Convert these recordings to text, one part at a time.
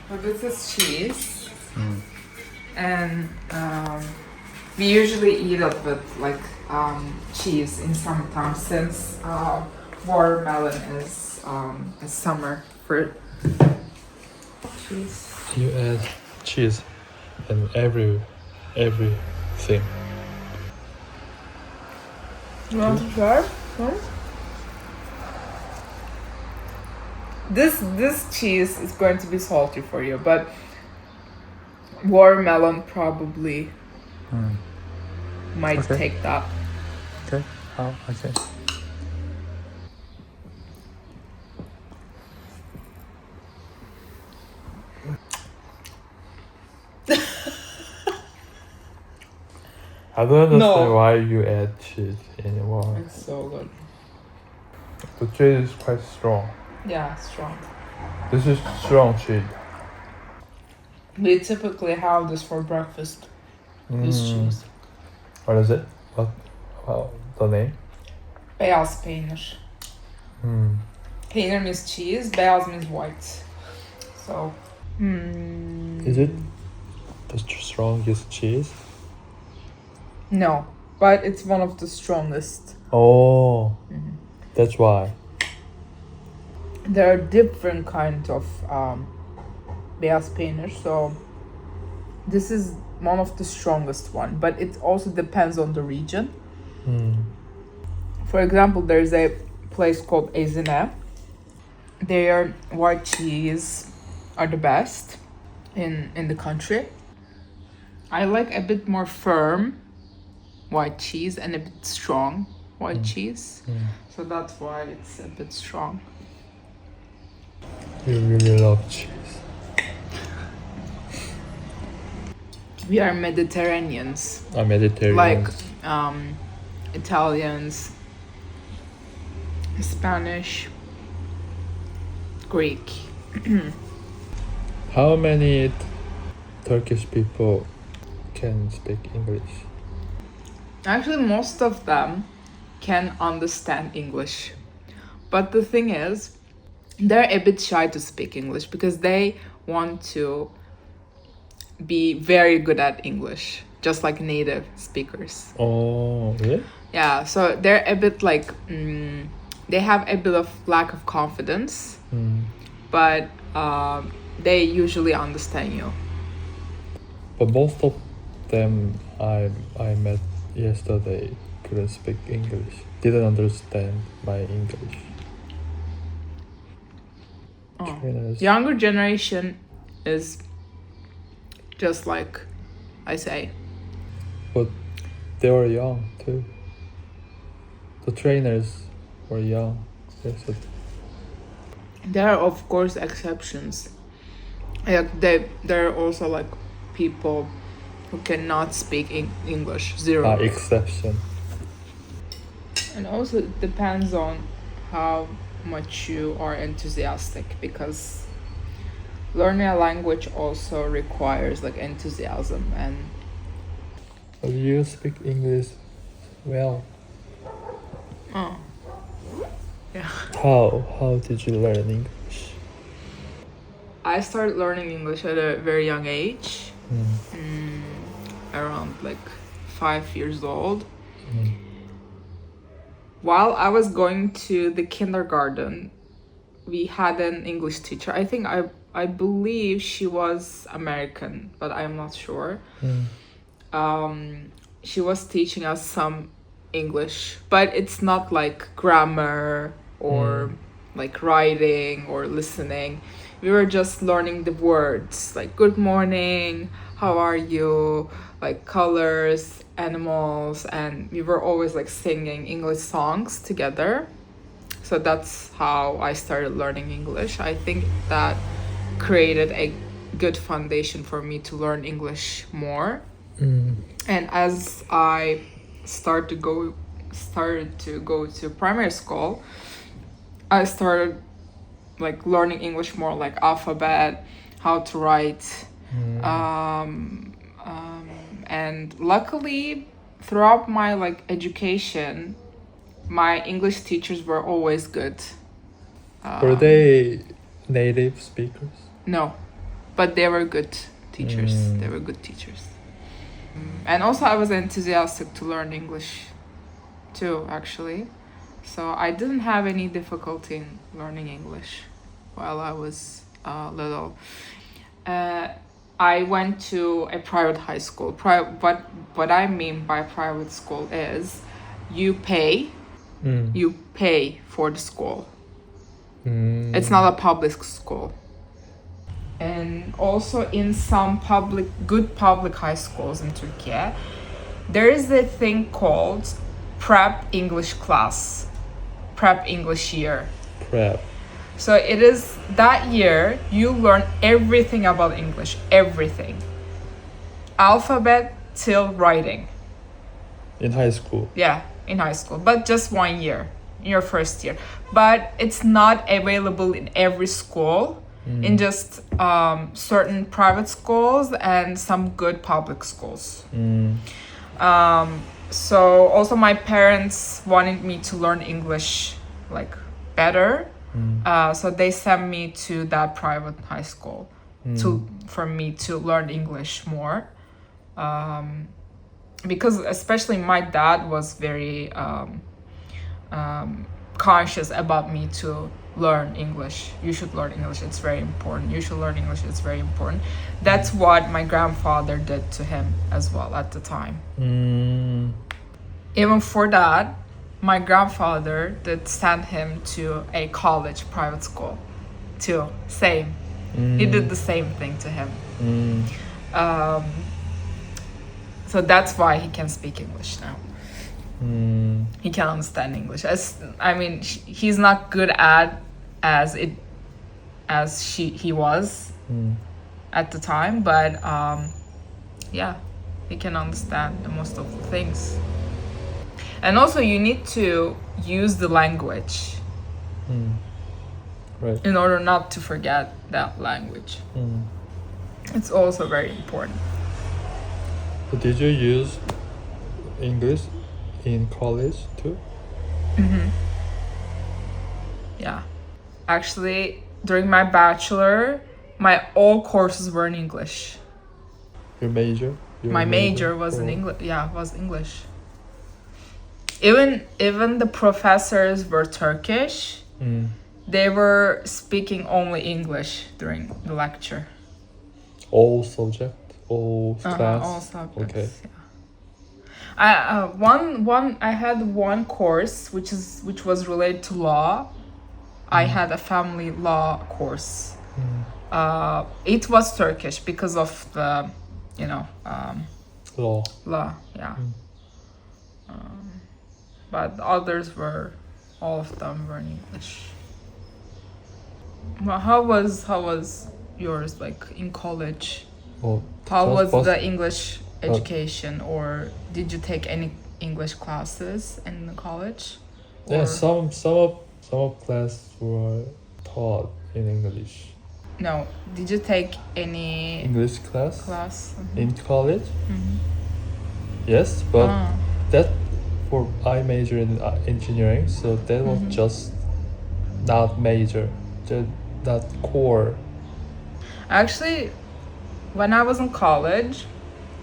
So this is cheese, and we usually eat it with like cheese in summertime since watermelon is a summer fruit. Cheese. You add cheese in everything. You want to try? This cheese is going to be salty for you, but watermelon probably might take that. Okay. Oh, okay. I don't understand why you add cheese anymore. It's so good. The cheese is quite strong. Yeah, strong. This is strong cheese. We typically have this for breakfast. This cheese. What is it? What the name? Beyaz peynir. Peynir means cheese, beyaz means white. So. Is it the strongest cheese? No, but it's one of the strongest. Oh, that's why. There are different kinds of beyaz peynir, so this is one of the strongest one, but it also depends on the region. For example, there's a place called Ezine. Their white cheese are the best in the country. I like a bit more firm white cheese and a bit strong white cheese. So that's why it's a bit strong. You really love cheese. We are Mediterraneans. Mediterranean. Like Italians, Spanish, Greek. How many Turkish people can speak English? Actually, most of them can understand English. But the thing is, they're a bit shy to speak English because they want to be very good at English, just like native speakers. Oh, yeah? Yeah, so they're a bit like, they have a bit of lack of confidence, but they usually understand you. But most of them I met yesterday couldn't speak English, didn't understand my English. Younger generation is just like I say. But they were young too. The trainers were young. There are of course exceptions. Like there are also like people who cannot speak English, zero. Exception. And also it depends on how much you are enthusiastic, because learning a language also requires like enthusiasm. And But you speak English well. Yeah. How did you learn English? I started learning English at a very young age, around like 5 years old. While I was going to the kindergarten, we had an English teacher. I believe she was American, but I'm not sure. She was teaching us some English, but it's not like grammar or like writing or listening. We were just learning the words, like good morning, how are you, like colors, animals, and we were always like singing English songs together. So that's how I started learning English. I think that created a good foundation for me to learn English more. And as I started to go to primary school, I started like learning English more, like alphabet, how to write. And luckily throughout my like education, my English teachers were always good. Were they native speakers? No, but they were good teachers. They were good teachers. And also I was enthusiastic to learn English too, actually. So I didn't have any difficulty in learning English while I was little. I went to a private high school. What I mean by private school is you pay for the school. It's not a public school. And also in some good public high schools in Turkey, there is a thing called prep English class, prep English year. Prep. So it is that year you learn everything about English, everything. Alphabet till writing. In high school. Yeah, in high school, but just 1 year, in your first year. But it's not available in every school, in just certain private schools and some good public schools. So also my parents wanted me to learn English like better. So they sent me to that private high school for me to learn English more. Because especially my dad was very conscious about me to learn English. You should learn English, it's very important. You should learn English, it's very important. That's what my grandfather did to him as well at the time. Even for that, my grandfather did send him to a college private school too. Same. He did the same thing to him. So that's why he can speak English now. He can understand English. He's not good at he was at the time, but yeah, he can understand most of the things. And also you need to use the language Right. in order not to forget that language. It's also very important. But did you use English in college too? Yeah. Actually, during my bachelor, all courses were in English. Your major? My major was in English. Yeah, was English. Even the professors were Turkish. They were speaking only English during the lecture. All subject, all class. All subjects. Okay. Yeah. I had one course which was related to law. I had a family law course. It was Turkish because of the, Law. law. Yeah. But others all of them were in English. Well, how was yours like in college? Well, How was the English education, or did you take any English classes in the college? Yeah, Or- some of class were taught in English. No, did you take any English class class? in college? Yes, but Ah. that I majored in engineering, so that was just not major, not core. Actually, when I was in college,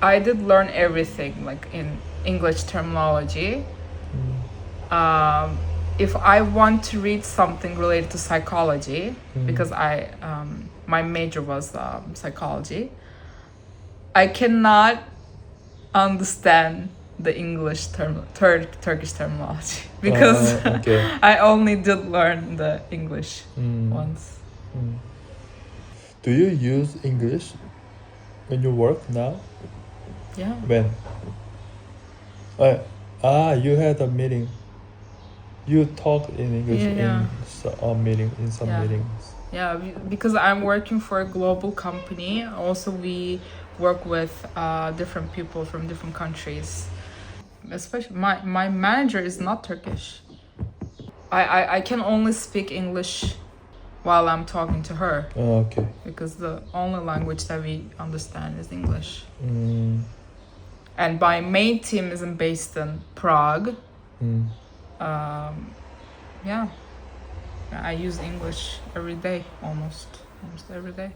I did learn everything like in English terminology. If I want to read something related to psychology, because my major was psychology, I cannot understand the English Turkish terminology because Okay. I only did learn the English once. Do you use English when you work now? Yeah. When? You had a meeting. You talk in English Yeah. in some Yeah. meetings. Yeah, because I'm working for a global company. Also, we work with different people from different countries. Especially my manager is not Turkish. I can only speak English while I'm talking to her Okay. because the only language that we understand is English. Mm. And my main team is based in Prague. Yeah, I use English every day, almost every day.